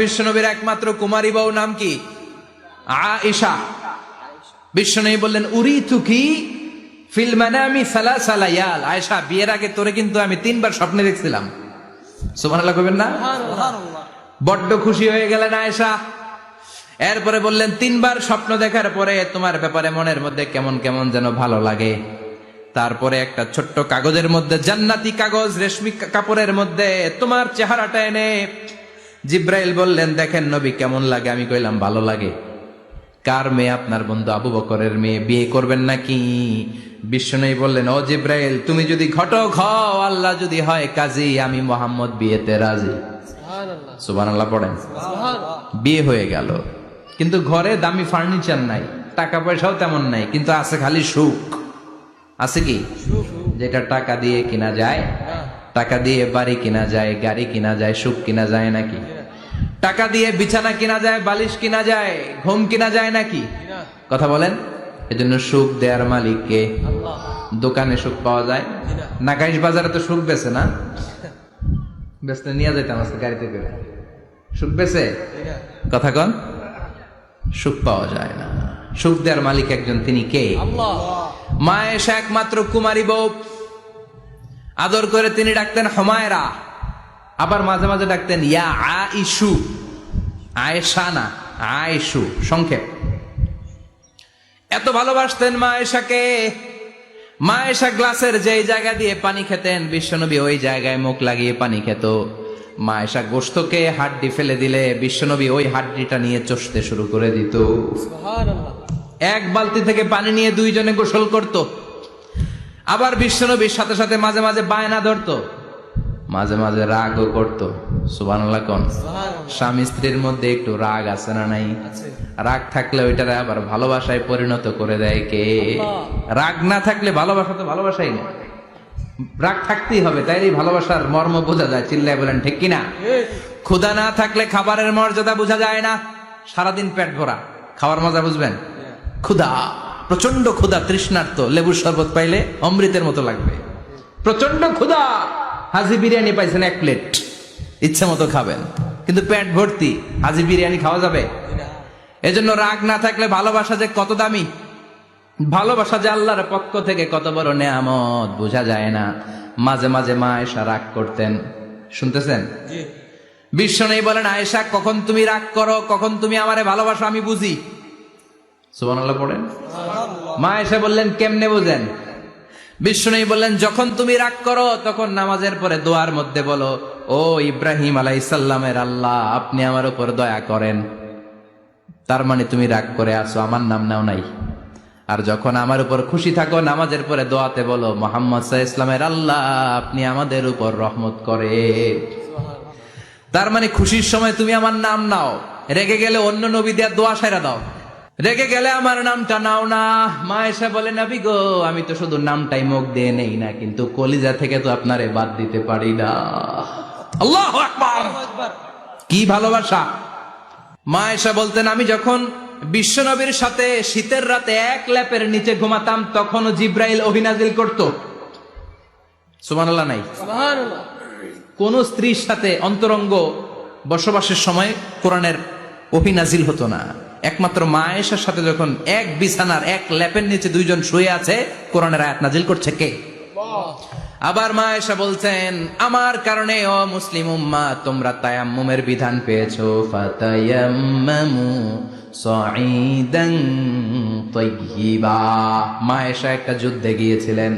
বিশ্বনবীর একমাত্র কুমারী বউ নাম কি? আয়েশা। বিশ্বনবী বললেন উরিতুকি ফিল মানামি সালাসা লায়াল। আয়েশা, বিয়ের আগে তোরে কিন্তু আমি 3 বার স্বপ্নে দেখছিলাম। সুবহানাল্লাহ কইবেন না? সুবহানাল্লাহ। বড্ড খুশি হয়ে গেলেন আয়েশা। এরপরে বললেন 3 বার স্বপ্ন দেখার পরে তোমার ব্যাপারে মনের মধ্যে কেমন কেমন যেন ভালো লাগে। তারপরে একটা ছোট্ট কাগজের মধ্যে, জান্নাতি কাগজ, রেশমি কাপড়ের মধ্যে তোমার চেহারাটা এনে জিব্রাইল বললেন দেখেন নবী কেমন লাগে। আমি কইলাম ভালো লাগে। কার মেয়ে? আপনার বন্ধু আবু বকরের মেয়ে। বিয়ে করবেন নাকি? বিশ্বনবী বললেন ও জিব্রাইল, তুমি যদি ঘটক হও, আল্লাহ যদি হয় কাজী, আমি মুহাম্মদ বিয়েতে রাজি। সুবহানাল্লাহ। সুবহানাল্লাহ পড়েন। সুবহানাল্লাহ। বিয়ে হয়ে গেল, কিন্তু ঘরে দামি ফার্নিচার নাই, টাকা পয়সাও তেমন নাই, কিন্তু আছে খালি সুখ। আছে কি? যেটা টাকা দিয়ে কিনা যায়। টাকা দিয়ে বাড়ি কিনা যায়, গাড়ি কিনা যায়, সুখ কিনা যায় নাকি? টাকা দিয়ে বিছানা কিনা যায়, বালিশ কিনা যায়, ঘুম কিনা যায় নাকি? কথা বলেন। এজন্য সুখ দেয়ার মালিক কে? আল্লাহ। দোকানে সুখ পাওয়া যায়? নাকাইশ বাজারে তো সুখ বেছে না, বেচতে নিয়ে যেতাম আজকে গাড়িতে করে। সুখ বেছে? কথা কন। সুখ পাওয়া যায় না। সুখ দেয়ার মালিক একজন, তিনি কে? আল্লাহ। মা আয়েশা একমাত্র কুমারী বউ। আদর করে তিনি ডাকতেন হুমায়রা, আবার মাঝে মাঝে ডাকতেন ইয়া আইশু। আয়েশা না, আয়েশু, সংক্ষেপ। এত ভালোবাসতেন মা আয়েশাকে। মা আয়েশা গ্লাসের যেই জায়গা দিয়ে পানি খেতেন, বিশ্বনবী ওই জায়গায় মুখ লাগিয়ে পানি খেত। মা আয়েশা গোশতকে হাড্ডি ফেলে দিলে বিশ্বনবী ওই হাড্ডিটা নিয়ে চষতে শুরু করে দিত। সুবহানাল্লাহ। এক বালতি থেকে পানি নিয়ে 2 জনে গোসল করত। আবার বিশ্বনবীর সাথে সাথে মাঝে মাঝে বায়না ধরতো, মাঝে মাঝে রাগও করতো। সুবহানাল্লাহ কোন? স্বামী স্ত্রীর মধ্যে একটু রাগ আছে না নাই? রাগ থাকলে ওইটারে আবার ভালোবাসায় পরিণত করে দেয় কে? রাগ না থাকলে ভালোবাসা তো ভালোবাসাই না। রাগ থাকতেই হবে, তাই এই ভালোবাসার মর্ম বোঝা যায়। চিল্লায় বলেন ঠিক কিনা? ক্ষুধা না থাকলে খাবারের মর্যাদা বোঝা যায় না। সারাদিন পেট ভরা, খাওয়ার মজা বুঝবেন? ক্ষুধা, প্রচন্ড ক্ষুধা, তৃষ্ণার্ত, লেবুর শরবত পাইলে অমৃতের মতো লাগবে। প্রচন্ড ক্ষুধা, হাজি বিরিয়ানি পাইছেন 1 প্লেট, ইচ্ছা মতো খাবেন, কিন্তু পেট ভর্তি, হাজি বিরিয়ানি খাওয়া যাবে? এজন্য রাগ না থাকলে ভালোবাসা যে কত দামি, ভালোবাসা যে আল্লাহর পক্ষ থেকে কত বড় নেয়ামত বোঝা যায় না। মাঝে মাঝে মা আয়েশা রাগ করতেন। শুনতেছেন? বিশ্বনবী বলেন আয়েশা, কখন তুমি রাগ করো, কখন তুমি আমারে ভালোবাসো আমি বুঝি। সুবহানাল্লাহ পড়েন। মা আয়েশা বললেন কেমনে বুঝেন? বিশ্বনবী বললেন যখন তুমি রাগ করো তখন নামাজের পরে দোয়ার মধ্যে বলো, ও ইব্রাহিম আলাইহিস সালামের আল্লাহ, আপনি আমার উপর দয়া করেন। তার মানে তুমি রাগ করে আছো, আমার নাম নাও নাই। আর যখন আমার উপর খুশি থাকো, নামাজের পরে দোয়াতে বলো, মুহাম্মদ সাল্লাল্লাহু আলাইহি ওয়াসাল্লামের আল্লাহ, আপনি আমাদের উপর রহমত করেন। তার মানে খুশির সময় তুমি আমার নাম নাও, রেগে গেলে অন্য নবী দেয়া দোয়া সাইরা দাও, রেগে গেলে আমার নামটা নাও না। মা আয়েশা বলে নবী গো, আমি তো শুধু নামটাই মুখ দিয়ে নেই না, কিন্তু কলিজা থেকে তো আপনারে বাদ দিতে পারি না। আল্লাহু আকবার। কি ভালোবাসা! মা আয়েশা বলতেন আমি যখন বিশ্বনবীর সাথে শীতের রাতে এক ল্যাপের নিচে ঘুমাতাম, তখনও জিব্রাইল ওহী নাজিল করত। সুবহানাল্লাহ নাই? সুবহানাল্লাহ। কোন স্ত্রীর সাথে অন্তরঙ্গ বসবাসের সময় কোরআনের ওহী নাজিল হতো না। একমাত্র মা আয়েশার সাথে যখন এক বিছানার এক ল্যাপের নিচে 2 জন শুয়ে আছে, কোরআনের আয়াত নাজিল করছে কে? আবার মা আয়েশা বলছেন আমার কারণে ও মুসলিম উম্মাহ তোমরা তায়াম্মুমের বিধান পেয়েছো। ফাতায়াম্মামু সাঈদান তাইয়্যিবা। মা আয়েশা একটা যুদ্ধে গিয়েছিলেন,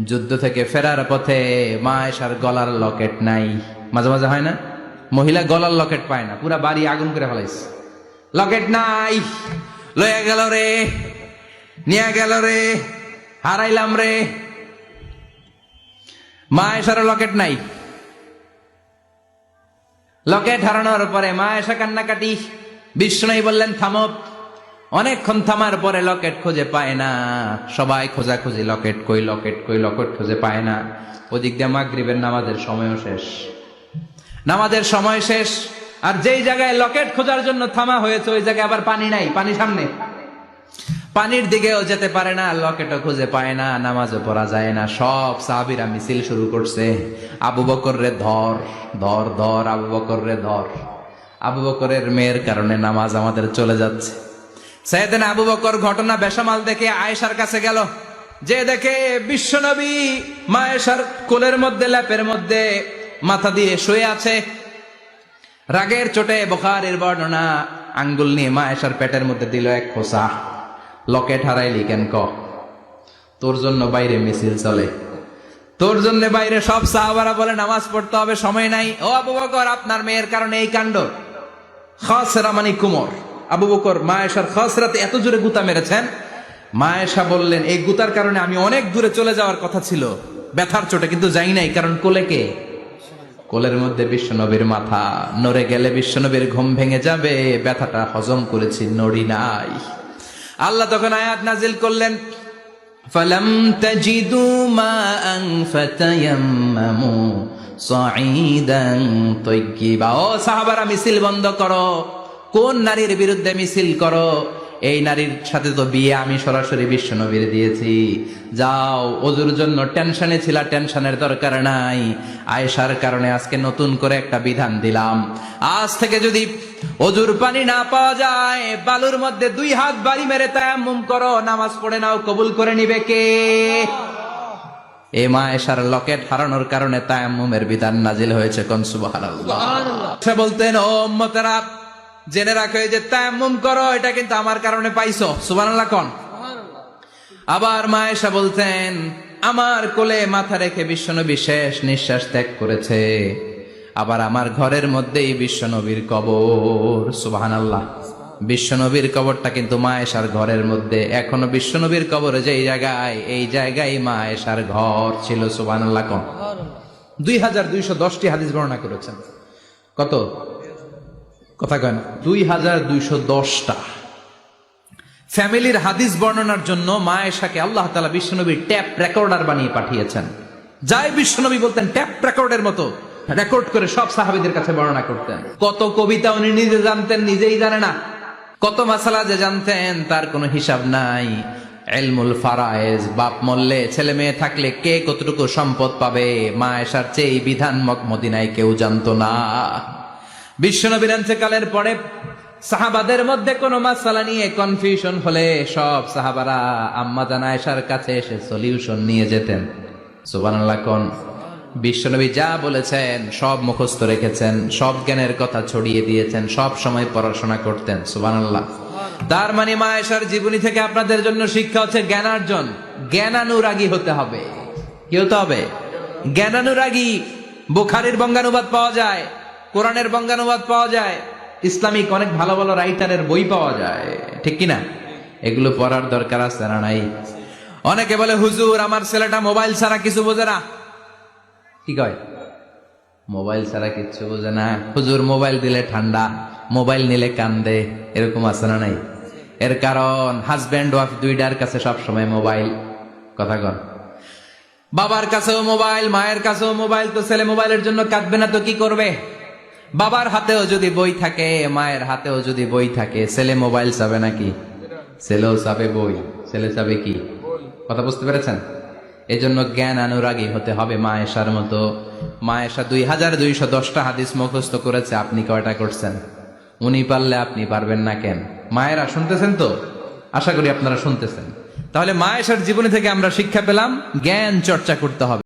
যুদ্ধ থেকে ফেরার পথে মা আয়েশার গলার লকেট নাই। মাঝে মাঝে হয় না, মহিলা গলার লকেট পায় না, পুরা বাড়ি আগুন করে ফেলাইছে, লকেট নাই। লয়ে গেল রে, নিয়ে গেল রে, হারাইলাম রে। মা আয়েশার লকেট নাই। লকেট হারানোর পরে মা আয়েশা কান্নাকাটি। বিশ্বনবী বললেন থামো। অনেকক্ষণ থামার পরে লকেট খুঁজে পায় না। সবাই খোঁজাখুঁজি, লকেট কই, লকেট কই, লকেট খুঁজে পায় না। ওদিক দিয়ে মাগরিবের নামাজের সময়ও শেষ, নামাজের সময় শেষ। আর যেই জায়গায় লকেট খোঁজার জন্য থামা হয়েছে ওই জায়গায় আবার পানি নাই, পানি সামনে, পানির দিকেও যেতে পারে না, লকেটও খুঁজে পায় না, নামাজও পড়া যায় না। সব সাহাবীরা মিছিল শুরু করছে, আবু বকর রে ধর ধর ধর, আবু বকর রে ধর। আবু বকরের মেয়ের কারণে নামাজ আমাদের চলে যাচ্ছে। সাইয়েদনা আবু বকর ঘটনা বেসামাল দেখে আয়েশার কাছে গেল, যে দেখে বিশ্বনবী মা আয়েশার কোলের মধ্যে, ল্যাপের মধ্যে মাথা দিয়ে শুয়ে আছে। রাগের চোটে বুখারীর বর্ণনা, আঙ্গুল নিয়ে মা আয়েশার পেটের মধ্যে দিল এক খোসা। লকেট হারাইলি কেন ক? তোর জন্য বাইরে মিছিল চলে, তোর জন্য বাইরে সব সাহাবারা বলে নামাজ পড়তে হবে, সময় নাই। ও আবু বকর, আপনার মেয়ের কারণে এই কাণ্ড। খাসরা মানে কুমর। আবু বকর মা আয়েশার খাসরাতে এত জোরে গুতা মেরেছেন, মা আয়েশা বললেন এই গুতার কারণে আমি অনেক দূরে চলে যাওয়ার কথা ছিল ব্যথার চোটে, কিন্তু যাই নাই, কারণ কোলে কে? কোলের মধ্যে বিশ্বনবীর মাথা, নড়ে গেলে বিশ্বনবীর ঘুম ভেঙে যাবে, ব্যথাটা হজম করেছি, নড়ি নাই। আল্লাহ তখন আয়াত নাজিল করলেন, ফালাম তাজিদু মাআন ফাতায়াম্মামু সাঈদান তাইয়্যিবা। ও সাহাবারা, মিছিল বন্ধ করো। কোন নারীর বিরুদ্ধে মিছিল করো? এই নারীর সাথে তো বিয়ে আমি সরাসরি বিশ্বনবীর দিয়েছি। যাও, ওজুর জন্য টেনশনে ছিলা, টেনশনের দরকার নাই। আয়েশার কারণে আজকে নতুন করে একটা বিধান দিলাম, আজ থেকে যদি ওজুর পানি না পাওয়া যায়, বালুর মধ্যে 2 হাত বাড়ি মেরে তায়াম্মুম করো, নামাজ পড়ে নাও, কবুল করে নিবে কে? এ মা আয়েশার লকেট হারানোর কারণে তায়াম্মুমের বিধান নাজিল হয়েছে। কোন সুবহানাল্লাহ। সে বলতেন, ও উম্মতেরা, জেনে রাখো যে তায়াম্মুম করো, এটা কিন্তু আমার কারণে পাইছো। সুবহানাল্লাহ কোন। আবার মা আয়েশা বলতেন, আমার কোলে মাথা রেখে বিশ্বনবী শেষ নিঃশ্বাস ত্যাগ করেছে, আবার আমার ঘরের মধ্যেই বিশ্বনবীর কবর। সুবহানাল্লাহ। বিশ্বনবীর কবরটা কিন্তু মা আয়েশার ঘরের মধ্যে। এখনো বিশ্বনবীর কবর যেই জায়গায়, এই জায়গায় মা আয়েশার ঘর ছিল। সুবহানাল্লাহ কোন। 2210টি হাদিস বর্ণনা করেছেন। কত? কথা কয় না, 2210টা। ফ্যামিলির হাদিস বর্ণনার জন্য মা আয়েশাকে আল্লাহ তাআলা বিশ্বনবীর ট্যাপ রেকর্ডার বানিয়ে পাঠিয়েছেন। যাই বিশ্বনবী বলতেন, ট্যাপ রেকর্ডের মতো রেকর্ড করে সব সাহাবীদের কাছে বর্ণনা করতেন। কত কবিতা উনি নিজে জানতেন, নিজেই জানে না। কত মাসালা যে জানতেন, তার কোনো হিসাব নাই। ইলমুল ফারায়েজ, বাপ মরলে, ছেলে মেয়ে থাকলে কে কতটুকু সম্পদ পাবে, মা আয়েশার চেয়ে এই বিধান মদিনায় কেউ জানতো না। বিশ্বনবীর ইন্তেকালের পরে সাহাবাদের মধ্যে কোনো মাসালা নিয়ে কনফিউশন হলে সব সাহাবারা আম্মা জান আয়েশার কাছে এসে সলিউশন নিয়ে যেতেন। সুবহানাল্লাহ কোন। বিশ্বনবী যা বলেছেন সব মুখস্থ রেখেছেন, সব জ্ঞানের কথা ছড়িয়ে দিয়েছেন, সব সময় পড়াশোনা করতেন। সুবহানাল্লাহ। তার মানে মা আয়েশার জীবনী থেকে আপনাদের জন্য শিক্ষা হচ্ছে জ্ঞানার্জন, জ্ঞানানুরাগী হতে হবে। কি হতে হবে? জ্ঞানানুরাগী। বুখারীর বঙ্গানুবাদ পাওয়া যায়, কোরআনের বঙ্গানুবাদ পাওয়া যায়, ইসলামিক অনেক ভালো ভালো রাইটারের বই পাওয়া যায়, ঠিক কিনা? এগুলো পড়ার দরকার আছে না নাই? অনেকে বলে, হুজুর আমার ছেলেটা মোবাইল ছাড়া কিছু বোঝে না। কি কয়? মোবাইল ছাড়া কিচ্ছু বোঝে না। হুজুর মোবাইল দিলে ঠান্ডা, মোবাইল নিলে কান্দে, এরকম আছে না নাই? এর কারণ হাজব্যান্ড ওয়াইফ দুইটার কাছে সবসময় মোবাইল। কথা কন। বাবার কাছেও মোবাইল, মায়ের কাছেও মোবাইল, তো ছেলে মোবাইলের জন্য কাঁদবে না তো কি করবে? বাবার হাতেও যদি বই থাকে, মায়ের হাতেও যদি বই থাকে, ছেলে মোবাইল চাবে নাকি? ছেলেও চাবে বই, ছেলে চাবে কি? কথা বুঝতে পেরেছেন? এই জন্য জ্ঞান অনুরাগী হতে হবে মা আয়েশার মতো। মা আয়েশা 2210টা হাদিস মুখস্থ করেছে, আপনি কয়টা করছেন? উনি পারলে আপনি পারবেন না কেন? মায়েরা শুনতেছেন তো? আশা করি আপনারা শুনতেছেন। তাহলে মা আয়েশার জীবনী থেকে আমরা শিক্ষা পেলাম, জ্ঞান চর্চা করতে হবে।